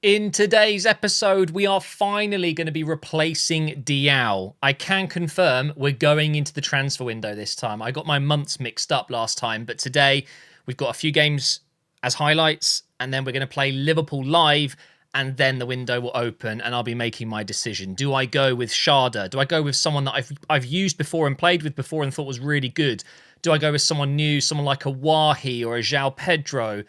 In today's episode, we are finally going to be replacing Diao. I can confirm we're going into the transfer window this time. I got my months mixed up last time, but today we've got a few games as highlights, and then we're going to play Liverpool live, and then the window will open, and I'll be making my decision. Do I go with Sharda? Do I go with someone that I've used before and played with before and thought was really good? Do I go with someone new, someone like a Wahi or a João Pedro?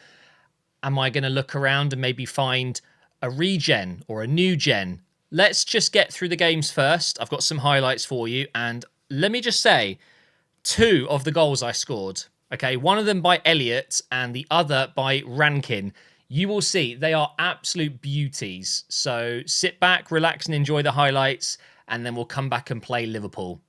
Am I going to look around and maybe find a regen or a new gen? Let's just get through the games first. I've got some highlights for you. And let me just say, two of the goals I scored, okay, one of them by Elliott and the other by Rankin. You will see they are absolute beauties. So sit back, relax and enjoy the highlights. And then we'll come back and play Liverpool.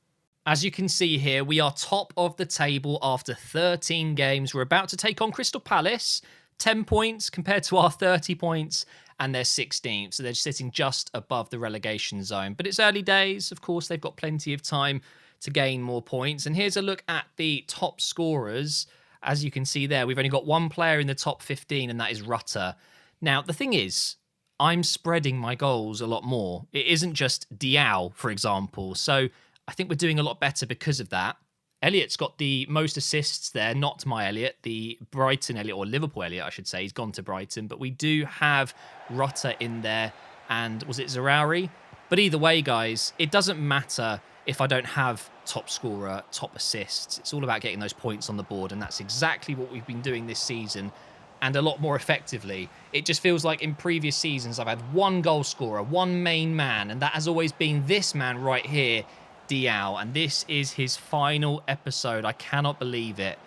As you can see here, we are top of the table after 13 games. We're about to take on Crystal Palace. 10 points compared to our 30 points, and they're 16th. So they're sitting just above the relegation zone. But it's early days. Of course, they've got plenty of time to gain more points. And here's a look at the top scorers. As you can see there, we've only got one player in the top 15, and that is Rutter. Now, the thing is, I'm spreading my goals a lot more. It isn't just Diao, for example. So I think we're doing a lot better because of that. Elliott's got the most assists there, not my Elliott, the Brighton Elliott, or Liverpool Elliott, I should say. He's gone to Brighton, but we do have Rutter in there, and was it Zarauri? But either way, guys, it doesn't matter if I don't have top scorer, top assists. It's all about getting those points on the board, and that's exactly what we've been doing this season, and a lot more effectively. It just feels like in previous seasons, I've had one goal scorer, one main man, and that has always been this man right here, Diao, and this is his final episode. I cannot believe it.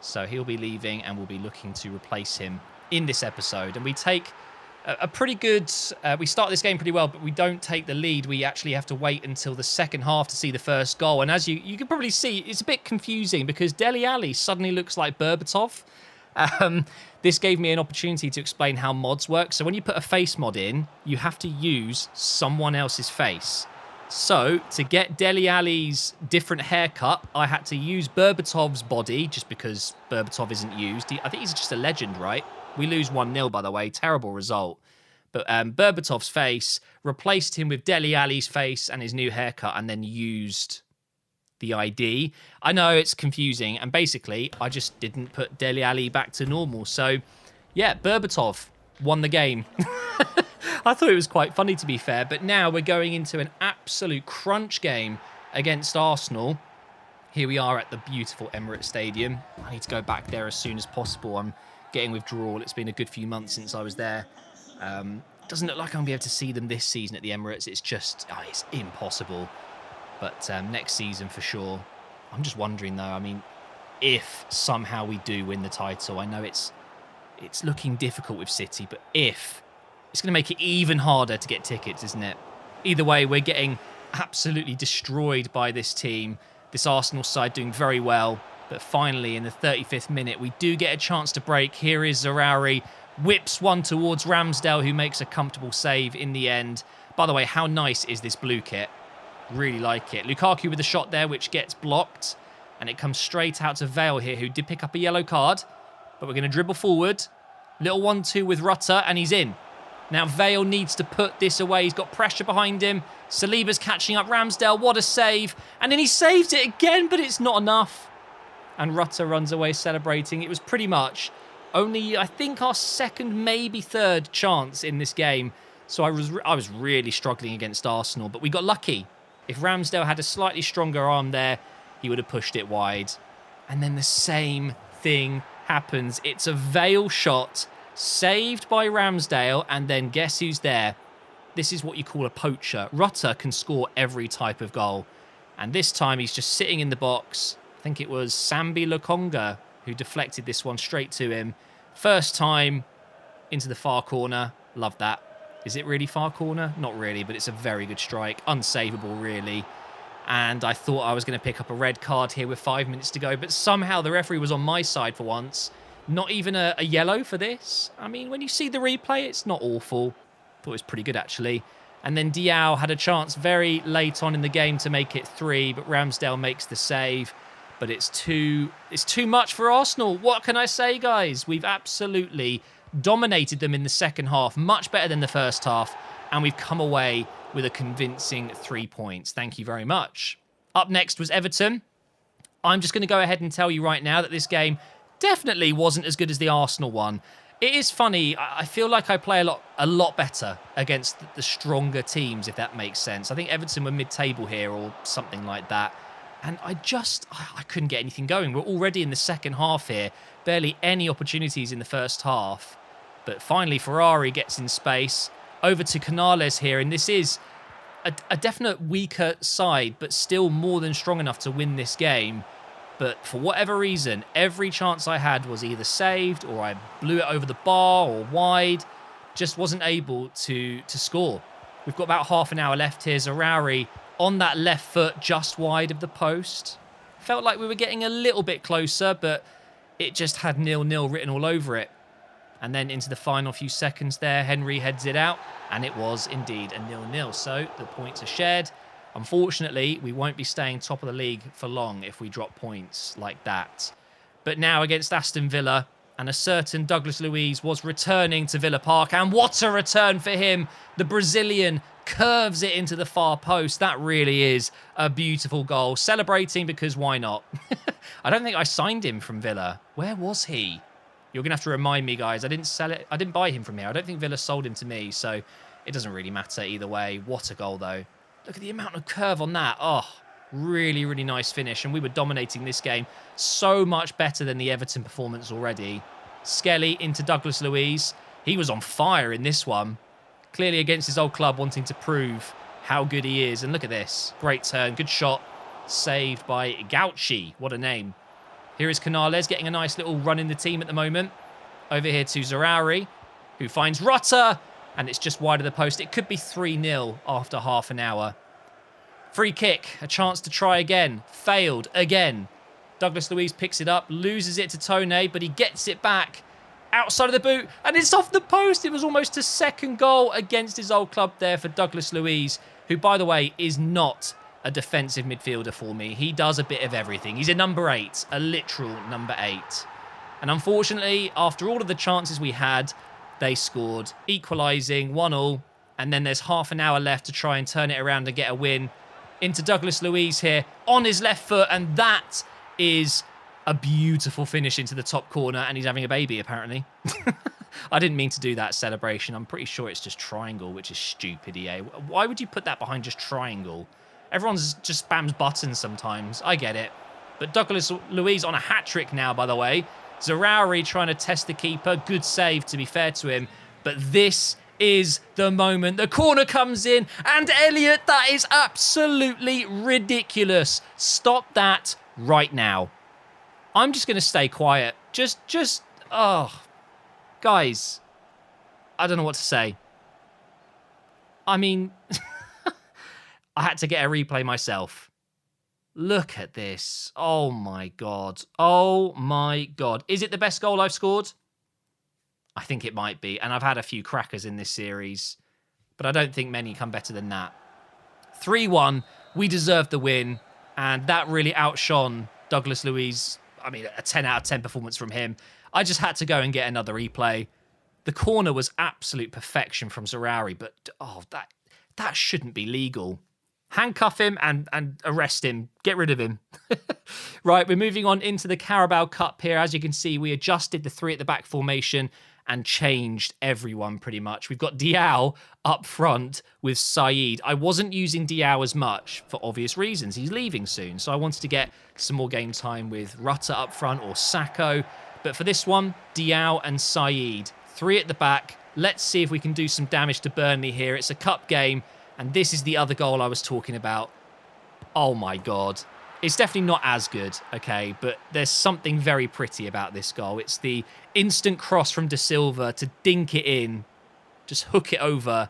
So he'll be leaving, and we'll be looking to replace him in this episode. And we take a pretty good... we start this game pretty well, but we don't take the lead. We actually have to wait until the second half to see the first goal. And as you can probably see, it's a bit confusing because Dele Alli suddenly looks like Berbatov. This gave me an opportunity to explain how mods work. So when you put a face mod in, you have to use someone else's face. So, to get Dele Alli's different haircut, I had to use Berbatov's body, just because Berbatov isn't used. I think he's just a legend, right? We lose 1-0, by the way. Terrible result. But Berbatov's face, replaced him with Dele Alli's face and his new haircut, and then used the ID. I know it's confusing, and basically, I just didn't put Dele Alli back to normal. So, yeah, Berbatov won the game. I thought it was quite funny, to be fair, but now we're going into an absolute crunch game against Arsenal. Here we are at the beautiful Emirates Stadium. I need to go back there as soon as possible. I'm getting withdrawal. It's been a good few months since I was there. Doesn't look like I'm going to be able to see them this season at the Emirates. It's just, it's impossible. But next season for sure. I'm just wondering, though, I mean, if somehow we do win the title, I know it's looking difficult with City, but if... It's going to make it even harder to get tickets, isn't it? Either way, we're getting absolutely destroyed by this team. This Arsenal side doing very well. But finally, in the 35th minute, we do get a chance to break. Here is Zarauri. Whips one towards Ramsdale, who makes a comfortable save in the end. By the way, how nice is this blue kit? Really like it. Lukaku with a shot there, which gets blocked. And it comes straight out to Vale here, who did pick up a yellow card. But we're going to dribble forward. Little 1-2 with Rutter, and he's in. Now, Vale needs to put this away. He's got pressure behind him. Saliba's catching up. Ramsdale, what a save. And then he saves it again, but it's not enough. And Rutter runs away celebrating. It was pretty much only, I think, our second, maybe third chance in this game. So I was really struggling against Arsenal, but we got lucky. If Ramsdale had a slightly stronger arm there, he would have pushed it wide. And then the same thing happens. It's a Vale shot. Saved by Ramsdale, and then guess who's there? This is what you call a poacher. Rutter can score every type of goal. And this time he's just sitting in the box. I think it was Sambi Lokonga who deflected this one straight to him. First time into the far corner. Love that. Is it really far corner? Not really, but it's a very good strike. Unsavable, really. And I thought I was going to pick up a red card here with 5 minutes to go, but somehow the referee was on my side for once. Not even a yellow for this. I mean, when you see the replay, it's not awful. Thought it was pretty good, actually. And then Diao had a chance very late on in the game to make it 3, but Ramsdale makes the save. But it's too much for Arsenal. What can I say, guys? We've absolutely dominated them in the second half, much better than the first half, and we've come away with a convincing 3 points. Thank you very much. Up next was Everton. I'm just going to go ahead and tell you right now that this game definitely wasn't as good as the Arsenal one. It is funny, I feel like I play a lot better against the stronger teams, if that makes sense. I think Everton were mid-table here or something like that. And I couldn't get anything going. We're already in the second half here. Barely any opportunities in the first half. But finally, Ferrari gets in space. Over to Canales here. And this is a definite weaker side, but still more than strong enough to win this game. But for whatever reason, every chance I had was either saved or I blew it over the bar or wide. Just wasn't able to score. We've got about half an hour left here. Zaroury on that left foot just wide of the post. Felt like we were getting a little bit closer, but it just had 0-0 written all over it. And then into the final few seconds there, Henry heads it out, and it was indeed a 0-0. So the points are shared. Unfortunately, we won't be staying top of the league for long if we drop points like that. But now against Aston Villa, and a certain Douglas Luiz was returning to Villa Park, and what a return for him. The Brazilian curves it into the far post. That really is a beautiful goal. Celebrating because why not? I don't think I signed him from Villa. Where was he? You're going to have to remind me, guys. I didn't buy him from here. I don't think Villa sold him to me, so it doesn't really matter either way. What a goal, though. Look at the amount of curve on that. Oh, really, really nice finish. And we were dominating this game so much better than the Everton performance already. Skelly into Douglas Luiz. He was on fire in this one. Clearly against his old club, wanting to prove how good he is. And look at this. Great turn. Good shot. Saved by Gauchi. What a name. Here is Canales getting a nice little run in the team at the moment. Over here to Zaroury, who finds Rutter. And it's just wide of the post. It could be 3-0 after half an hour. Free kick. A chance to try again. Failed again. Douglas Luiz picks it up. Loses it to Tone, but he gets it back. Outside of the boot. And it's off the post. It was almost a second goal against his old club there for Douglas Luiz. Who, by the way, is not a defensive midfielder for me. He does a bit of everything. He's a number 8. A literal number 8. And unfortunately, after all of the chances we had, they scored, equalising 1-1, and then there's half an hour left to try and turn it around and get a win. Into Douglas Luiz here on his left foot, and that is a beautiful finish into the top corner, and he's having a baby, apparently. I didn't mean to do that celebration. I'm pretty sure it's just triangle, which is stupid, EA. Why would you put that behind just triangle? Everyone's just spams buttons sometimes. I get it. But Douglas Luiz on a hat-trick now, by the way. Zaroury trying to test the keeper. Good save, to be fair to him. But this is the moment. The corner comes in. And Elliott, that is absolutely ridiculous. Stop that right now. I'm just going to stay quiet. Oh. Guys. I don't know what to say. I mean, I had to get a replay myself. Look at this. Oh, my God. Oh, my God. Is it the best goal I've scored? I think it might be. And I've had a few crackers in this series. But I don't think many come better than that. 3-1. We deserved the win. And that really outshone Douglas Luiz. I mean, a 10 out of 10 performance from him. I just had to go and get another replay. The corner was absolute perfection from Zaroury. But, oh, that shouldn't be legal. Handcuff him and arrest him. Get rid of him. Right, we're moving on into the Carabao Cup here. As you can see, we adjusted the 3 at the back formation and changed everyone pretty much. We've got Diao up front with Saeed. I wasn't using Diao as much for obvious reasons. He's leaving soon, so I wanted to get some more game time with Rutter up front or Sacco. But for this one, Diao and Saeed. 3 at the back. Let's see if we can do some damage to Burnley here. It's a cup game. And this is the other goal I was talking about. Oh, my God. It's definitely not as good, okay? But there's something very pretty about this goal. It's the instant cross from De Silva to dink it in. Just hook it over.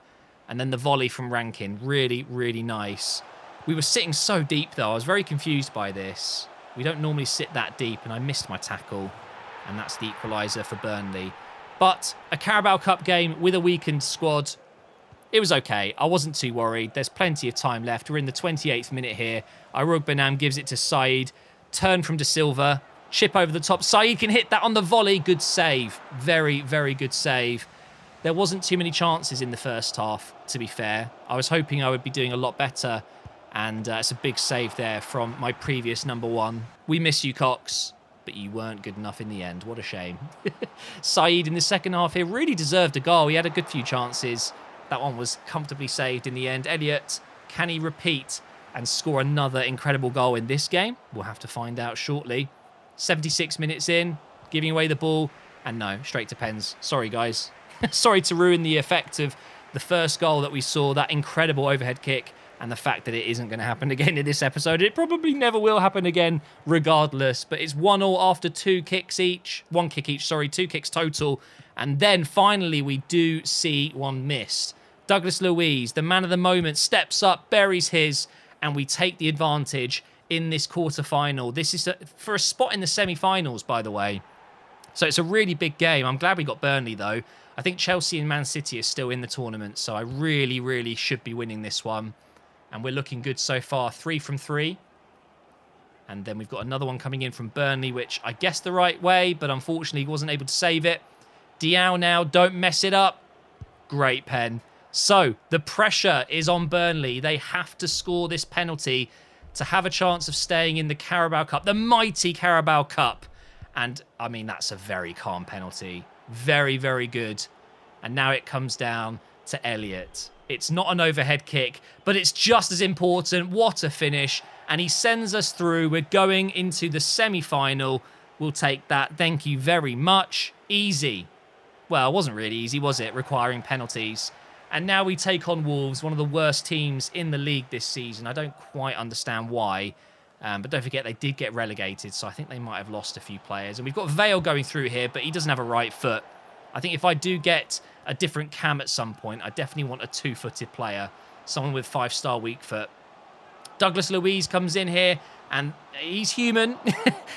And then the volley from Rankin. Really, really nice. We were sitting so deep, though. I was very confused by this. We don't normally sit that deep, and I missed my tackle. And that's the equaliser for Burnley. But a Carabao Cup game with a weakened squad. It was okay. I wasn't too worried. There's plenty of time left. We're in the 28th minute here. Irug Benam gives it to Saeed. Turn from De Silva. Chip over the top. Saeed can hit that on the volley. Good save. Very, very good save. There wasn't too many chances in the first half, to be fair. I was hoping I would be doing a lot better. And it's a big save there from my previous number one. We miss you, Cox, but you weren't good enough in the end. What a shame. Saeed in the second half here really deserved a goal. He had a good few chances. That one was comfortably saved in the end. Elliott, can he repeat and score another incredible goal in this game? We'll have to find out shortly. 76 minutes in, giving away the ball. And no, straight to pens. Sorry, guys. Sorry to ruin the effect of the first goal that we saw, that incredible overhead kick, and the fact that it isn't going to happen again in this episode. It probably never will happen again regardless, but it's 1-1 after 2 kicks each. 1 kick each, sorry, 2 kicks total. And then finally we do see one missed. Douglas Luiz, the man of the moment, steps up, buries his, and we take the advantage in this quarter-final. This is for a spot in the semi-finals, by the way. So it's a really big game. I'm glad we got Burnley, though. I think Chelsea and Man City are still in the tournament, so I really, really should be winning this one. And we're looking good so far. 3 from 3. And then we've got another one coming in from Burnley, which I guessed the right way, but unfortunately wasn't able to save it. Diao now, don't mess it up. Great pen. So the pressure is on Burnley. They have to score this penalty to have a chance of staying in the Carabao Cup, the mighty Carabao Cup. And, I mean, that's a very calm penalty. Very, very good. And now it comes down to Elliott. It's not an overhead kick, but it's just as important. What a finish. And he sends us through. We're going into the semi-final. We'll take that. Thank you very much. Easy. Well, it wasn't really easy, was it? Requiring penalties. And now we take on Wolves, one of the worst teams in the league this season. I don't quite understand why. But don't forget, they did get relegated, so I think they might have lost a few players. And we've got Vale going through here, but he doesn't have a right foot. I think if I do get a different cam at some point, I definitely want a 2-footed player, someone with 5-star weak foot. Douglas Luiz comes in here, and he's human.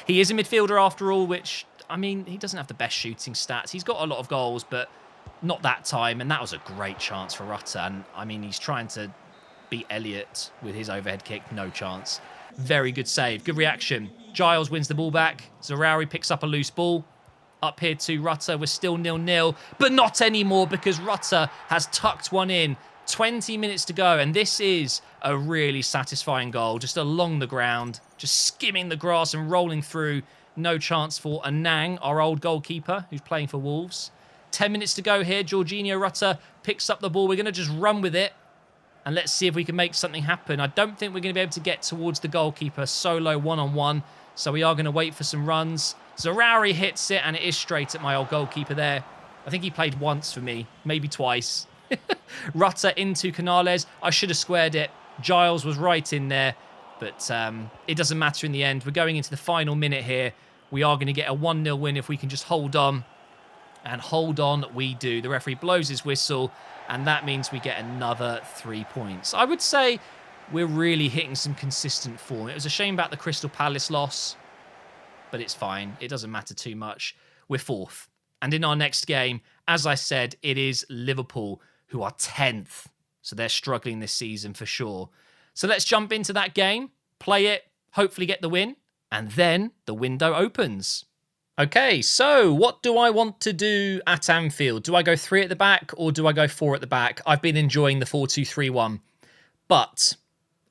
He is a midfielder after all, which, I mean, he doesn't have the best shooting stats. He's got a lot of goals, but not that time, and that was a great chance for Rutter. And, I mean, he's trying to beat Elliott with his overhead kick. No chance. Very good save. Good reaction. Giles wins the ball back. Zaroury picks up a loose ball. Up here to Rutter. We're still 0-0, but not anymore because Rutter has tucked one in. 20 minutes to go, and this is a really satisfying goal. Just along the ground, just skimming the grass and rolling through. No chance for Anang, our old goalkeeper, who's playing for Wolves. 10 minutes to go here. Jorginho Rutter picks up the ball. We're going to just run with it. And let's see if we can make something happen. I don't think we're going to be able to get towards the goalkeeper solo one-on-one. So we are going to wait for some runs. Zaroury hits it, and it is straight at my old goalkeeper there. I think he played once for me, maybe twice. Rutter into Canales. I should have squared it. Giles was right in there. But it doesn't matter in the end. We're going into the final minute here. We are going to get a 1-0 win if we can just hold on. And hold on we do. The referee blows his whistle. And that means we get another 3 points. I would say we're really hitting some consistent form. It was a shame about the Crystal Palace loss, but it's fine. It doesn't matter too much. We're 4th. And in our next game, as I said, it is Liverpool, who are 10th. So they're struggling this season for sure. So let's jump into that game, play it, hopefully get the win, and then the window opens. Okay, so what do I want to do at Anfield? Do I go 3 at the back or do I go 4 at the back? I've been enjoying the 4-2-3-1, but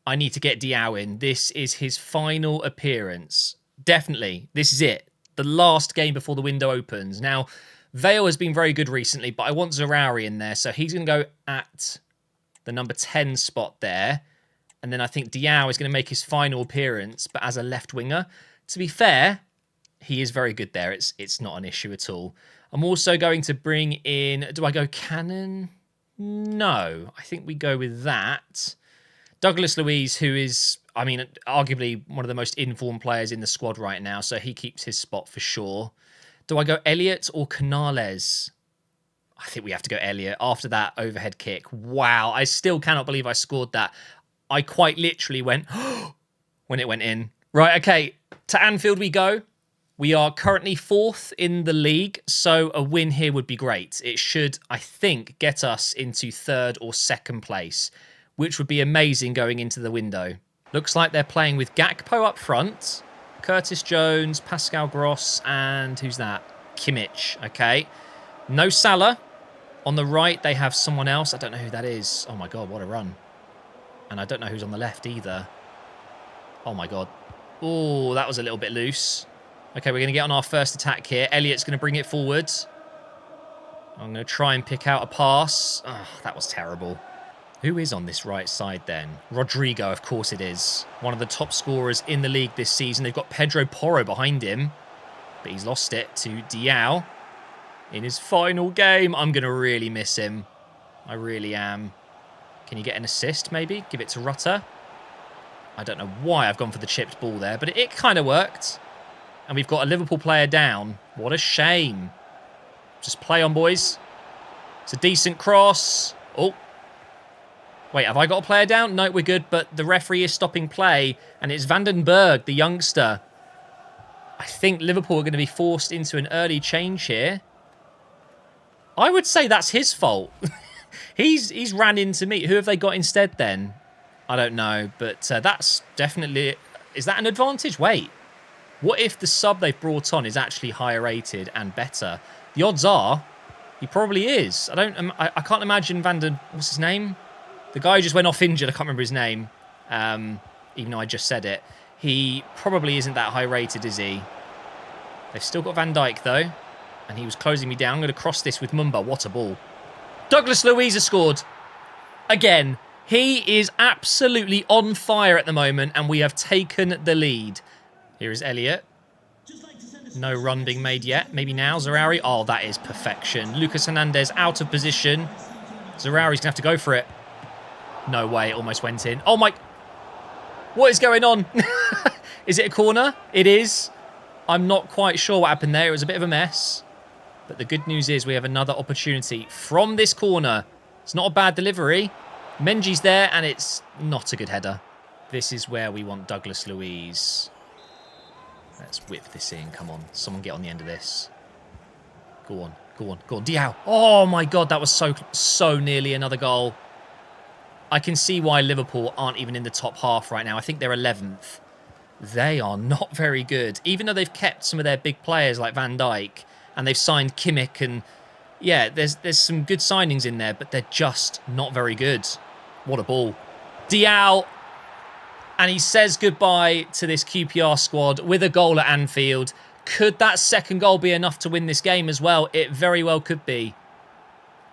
I need to get Diao in. This is his final appearance. Definitely, this is it. The last game before the window opens. Now, Vale has been very good recently, but I want Zaroury in there, so he's going to go at the number 10 spot there. And then I think Diao is going to make his final appearance, but as a left winger. To be fair, he is very good there. It's not an issue at all. I'm also going to bring in... Do I go Cannon? No. I think we go with that. Douglas Luiz, who is, I mean, arguably one of the most informed players in the squad right now, so he keeps his spot for sure. Do I go Elliott or Canales? I think we have to go Elliott after that overhead kick. Wow. I still cannot believe I scored that. I quite literally went when it went in. Right, okay. To Anfield we go. We are currently 4th in the league, so a win here would be great. It should, I think, get us into 3rd or 2nd place, which would be amazing going into the window. Looks like they're playing with Gakpo up front, Curtis Jones, Pascal Gross, and who's that? Kimmich. Okay. No Salah. On the right, they have someone else. I don't know who that is. Oh, my God, what a run. And I don't know who's on the left either. Oh, my God. Oh, that was a little bit loose. Okay, we're going to get on our first attack here. Elliot's going to bring it forward. I'm going to try and pick out a pass. Oh, that was terrible. Who is on this right side then? Rodrigo, of course it is. One of the top scorers in the league this season. They've got Pedro Porro behind him. But he's lost it to Diao. In his final game, I'm going to really miss him. I really am. Can you get an assist, maybe? Give it to Rutter. I don't know why I've gone for the chipped ball there, but it kind of worked. And we've got a Liverpool player down. What a shame. Just play on, boys. It's a decent cross. Oh. Wait, have I got a player down? No, we're good, but the referee is stopping play, and it's Vandenberg, the youngster. I think Liverpool are going to be forced into an early change here. I would say that's his fault. he's ran into me. Who have they got instead then? I don't know, but that's definitely... Is that an advantage? Wait. What if the sub they've brought on is actually higher rated and better? The odds are he probably is. I can't imagine What's his name? The guy who just went off injured. I can't remember his name. Even though I just said it. He probably isn't that high rated, is he? They've still got Van Dijk, though. And he was closing me down. I'm going to cross this with Mumba. What a ball. Douglas Luiz has scored. Again, he is absolutely on fire at the moment, and we have taken the lead. Here is Elliot. No run being made yet. Maybe now, Zaroury. Oh, that is perfection. Lucas Hernandez out of position. Zaroury's going to have to go for it. No way, it almost went in. Oh, my... What is going on? Is it a corner? It is. I'm not quite sure what happened there. It was a bit of a mess. But the good news is we have another opportunity from this corner. It's not a bad delivery. Menji's there, and it's not a good header. This is where we want Douglas Luiz. Let's whip this in. Come on. Someone get on the end of this. Go on. Go on. Go on. Diao. Oh, my God. That was so nearly another goal. I can see why Liverpool aren't even in the top half right now. I think they're 11th. They are not very good. Even though they've kept some of their big players like Van Dijk, and they've signed Kimmich, and yeah, there's some good signings in there, but they're just not very good. What a ball. Diao. And he says goodbye to this QPR squad with a goal at Anfield. Could that second goal be enough to win this game as well? It very well could be.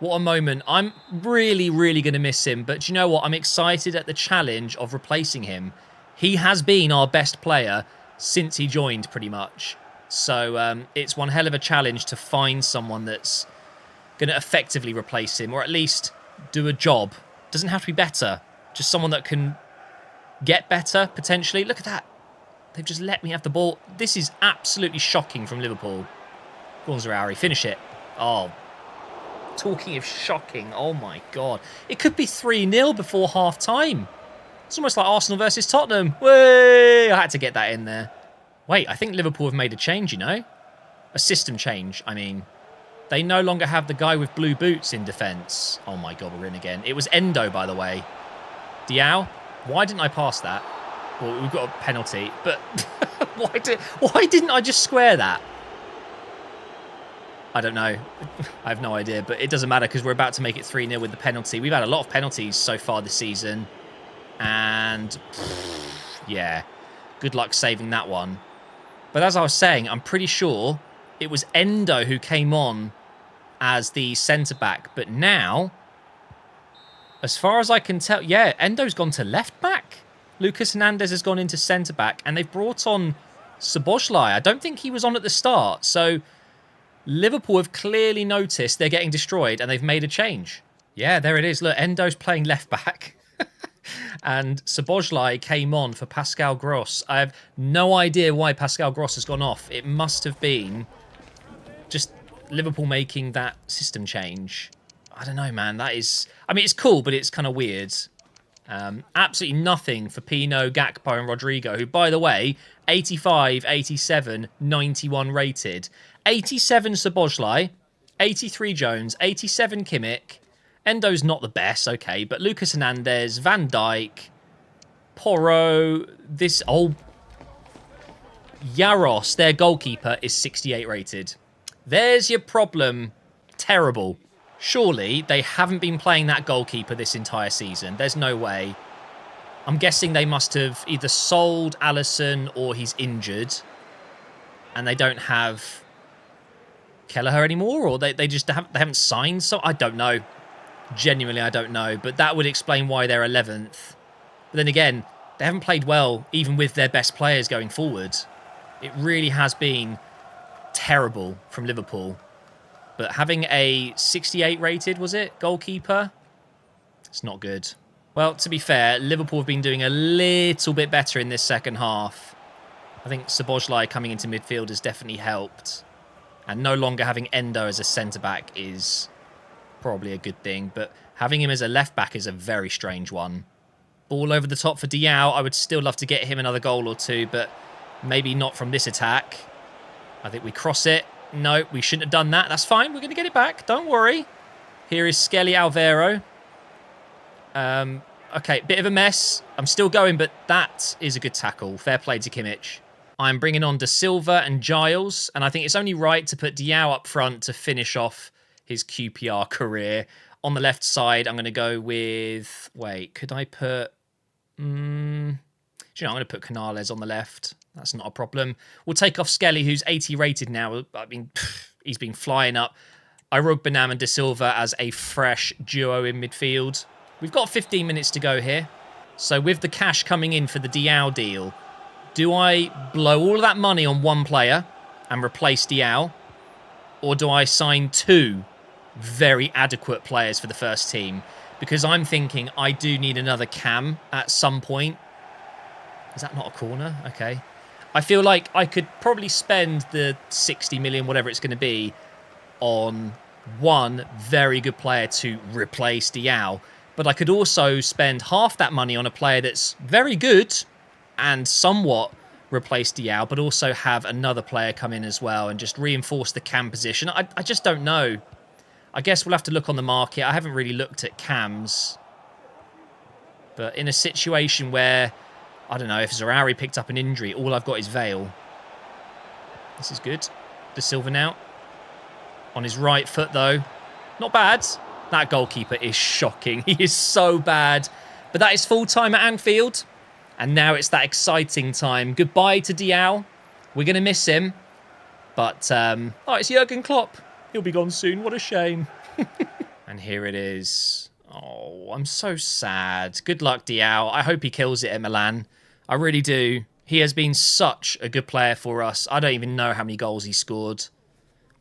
What a moment. I'm really, really going to miss him. But do you know what? I'm excited at the challenge of replacing him. He has been our best player since he joined, pretty much. So it's one hell of a challenge to find someone that's going to effectively replace him, or at least do a job. Doesn't have to be better. Just someone that can get better, potentially. Look at that. They've just let me have the ball. This is absolutely shocking from Liverpool. Go on, Zaroury. Finish it. Oh, talking of shocking. Oh, my God. It could be 3-0 before half-time. It's almost like Arsenal versus Tottenham. Way! I had to get that in there. Wait, I think Liverpool have made a change, you know? A system change, I mean. They no longer have the guy with blue boots in defence. Oh, my God, we're in again. It was Endo, by the way. Diao? Why didn't I pass that? Well, we've got a penalty, but why didn't I just square that? I don't know. I have no idea, but it doesn't matter because we're about to make it 3-0 with the penalty. We've had a lot of penalties so far this season. And, yeah, good luck saving that one. But as I was saying, I'm pretty sure it was Endo who came on as the centre-back. But now, as far as I can tell, yeah, Endo's gone to left-back. Lucas Hernandez has gone into centre-back. And they've brought on Szoboszlai. I don't think he was on at the start. So Liverpool have clearly noticed they're getting destroyed and they've made a change. Yeah, there it is. Look, Endo's playing left-back. And Szoboszlai came on for Pascal Gross. I have no idea why Pascal Gross has gone off. It must have been just Liverpool making that system change. I don't know, man. That is... I mean, it's cool, but it's kind of weird. Absolutely nothing for Pino, Gakpo and Rodrigo, who, by the way, 85, 87, 91 rated. 87 Szoboszlai, 83 Jones, 87 Kimmich. Endo's not the best, okay, but Lucas Hernandez, Van Dijk, Porro, this... Oh, Yaros, their goalkeeper, is 68 rated. There's your problem. Terrible. Surely they haven't been playing that goalkeeper this entire season. There's no way. I'm guessing they must have either sold Alisson or he's injured. And they don't have Kelleher anymore, or they just haven't signed. So I don't know. Genuinely, I don't know. But that would explain why they're 11th. But then again, they haven't played well, even with their best players going forward. It really has been terrible from Liverpool. But having a 68 rated, was it, goalkeeper? It's not good. Well, to be fair, Liverpool have been doing a little bit better in this second half. I think Szoboszlai coming into midfield has definitely helped. And no longer having Endo as a centre-back is probably a good thing. But having him as a left-back is a very strange one. Ball over the top for Diao. I would still love to get him another goal or two, but maybe not from this attack. I think we cross it. No, we shouldn't have done that. That's fine. We're going to get it back. Don't worry. Here is Skelly Alvaro. Okay, bit of a mess. I'm still going, but that is a good tackle. Fair play to Kimmich. I'm bringing on De Silva and Giles, and I think it's only right to put Diao up front to finish off his QPR career. On the left side, I'm going to go with... Wait, could I put... I'm going to put Canales on the left. That's not a problem. We'll take off Skelly, who's 80 rated now. I mean, he's been flying up. Benam and De Silva as a fresh duo in midfield. We've got 15 minutes to go here. So with the cash coming in for the Diao deal, do I blow all of that money on one player and replace Diao? Or do I sign two very adequate players for the first team? Because I'm thinking I do need another cam at some point. Is that not a corner? Okay. I feel like I could probably spend the 60 million, whatever it's going to be, on one very good player to replace Diao. But I could also spend half that money on a player that's very good and somewhat replace Diao, but also have another player come in as well and just reinforce the cam position. I just don't know. I guess we'll have to look on the market. I haven't really looked at cams. But in a situation where, I don't know, if Zahawi picked up an injury, all I've got is Vale. This is good. De Silva now. On his right foot, though. Not bad. That goalkeeper is shocking. He is so bad. But that is full time at Anfield. And now it's that exciting time. Goodbye to Diao. We're going to miss him. But, oh, it's Jurgen Klopp. He'll be gone soon. What a shame. And here it is. Oh, I'm so sad. Good luck, Diao. I hope he kills it at Milan. I really do. He has been such a good player for us. I don't even know how many goals he scored.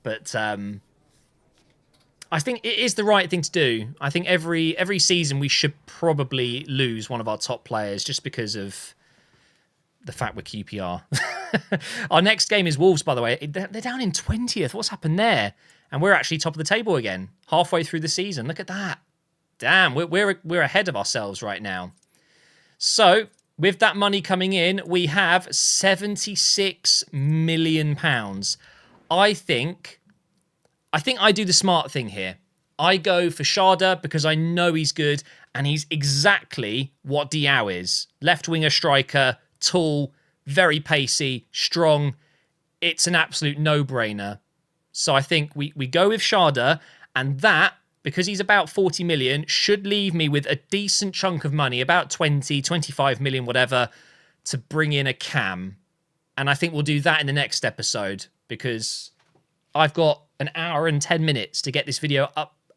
But I think it is the right thing to do. I think every season we should probably lose one of our top players just because of the fact we're QPR. Our next game is Wolves, by the way. They're down in 20th. What's happened there? And we're actually top of the table again, halfway through the season. Look at that. Damn, we're ahead of ourselves right now. So, with that money coming in, we have £76 million. I think I do the smart thing here. I go for Sharda because I know he's good and he's exactly what Diao is. Left winger striker, tall, very pacey, strong. It's an absolute no-brainer. So I think we go with Sharda, and that, because he's about 40 million, should leave me with a decent chunk of money, about 20, 25 million, whatever, to bring in a cam. And I think we'll do that in the next episode because I've got an hour and 10 minutes to get this video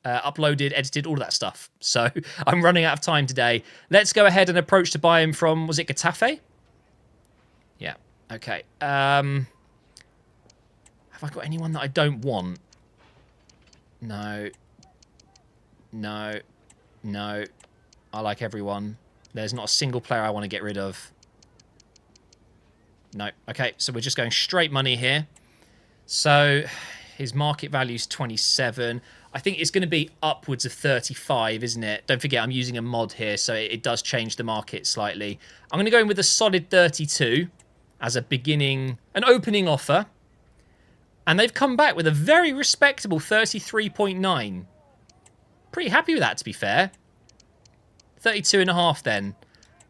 uploaded, edited, all of that stuff. So I'm running out of time today. Let's go ahead and approach to buy him from, was it Getafe? Yeah, okay. Have I got anyone that I don't want? No. No. No. I like everyone. There's not a single player I want to get rid of. No. Okay, so we're just going straight money here. So his market value is 27. I think it's going to be upwards of 35, isn't it? Don't forget, I'm using a mod here, so it does change the market slightly. I'm going to go in with a solid 32 as an opening offer. And they've come back with a very respectable 33.9. Pretty happy with that, to be fair. 32.5 then.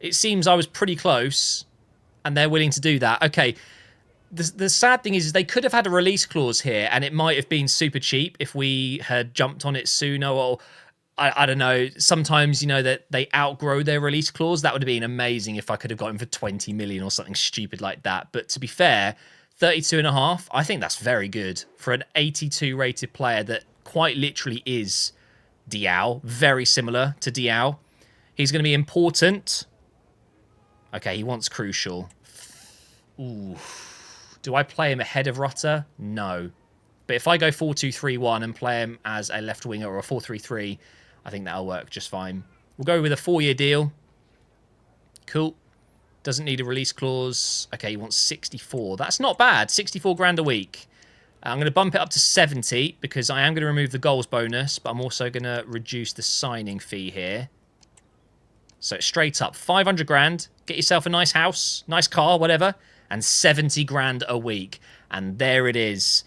It seems I was pretty close, and they're willing to do that. Okay, the sad thing is they could have had a release clause here, and it might have been super cheap if we had jumped on it sooner. Or I don't know. Sometimes, you know, that they outgrow their release clause. That would have been amazing if I could have got him for 20 million or something stupid like that. But to be fair, 32.5, I think that's very good for an 82 rated player that quite literally is Diao. Very similar to Diao. He's going to be important. Okay, he wants crucial. Ooh. Do I play him ahead of Rutter? No. But if I go 4-2-3-1 and play him as a left winger or a 4-3-3, I think that'll work just fine. We'll go with a 4-year deal. Cool. Doesn't need a release clause. Okay, he wants 64. That's not bad. 64 grand a week. I'm going to bump it up to 70 because I am going to remove the goals bonus, but I'm also going to reduce the signing fee here. So straight up, 500 grand. Get yourself a nice house, nice car, whatever, and 70 grand a week. And there it is.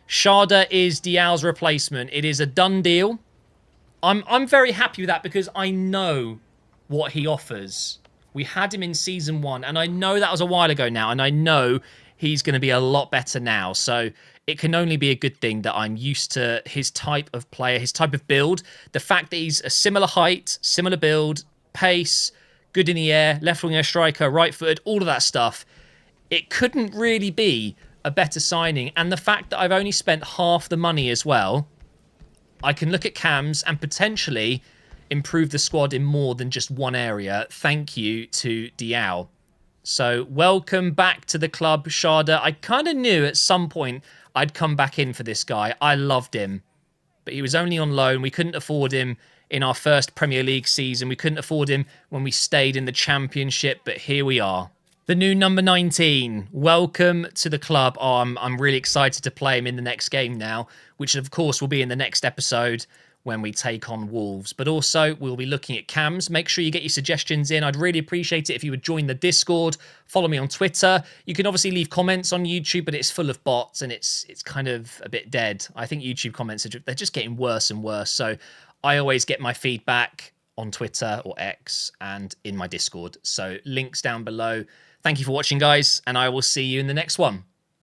Sharda is Dial's replacement. It is a done deal. I'm very happy with that because I know what he offers. We had him in Season 1, and I know that was a while ago now, and I know he's going to be a lot better now. So it can only be a good thing that I'm used to his type of player, his type of build. The fact that he's a similar height, similar build, pace, good in the air, left winger, striker, right footed, all of that stuff. It couldn't really be a better signing. And the fact that I've only spent half the money as well, I can look at cams and potentially improve the squad in more than just one area. Thank you to Diao. So welcome back to the club, Sharda. I kind of knew at some point I'd come back in for this guy. I loved him, but he was only on loan. We couldn't afford him in our first Premier League season. We couldn't afford him when we stayed in the Championship, but here we are. The new number 19. Welcome to the club. Oh, I'm really excited to play him in the next game now, which of course will be in the next episode when we take on Wolves. But also, we'll be looking at cams. Make sure you get your suggestions in. I'd really appreciate it if you would join the Discord, follow me on Twitter. You can obviously leave comments on YouTube, but it's full of bots and it's kind of a bit dead. I think YouTube comments, they're just getting worse and worse. So I always get my feedback on Twitter or X and in my Discord. So links down below. Thank you for watching, guys, and I will see you in the next one.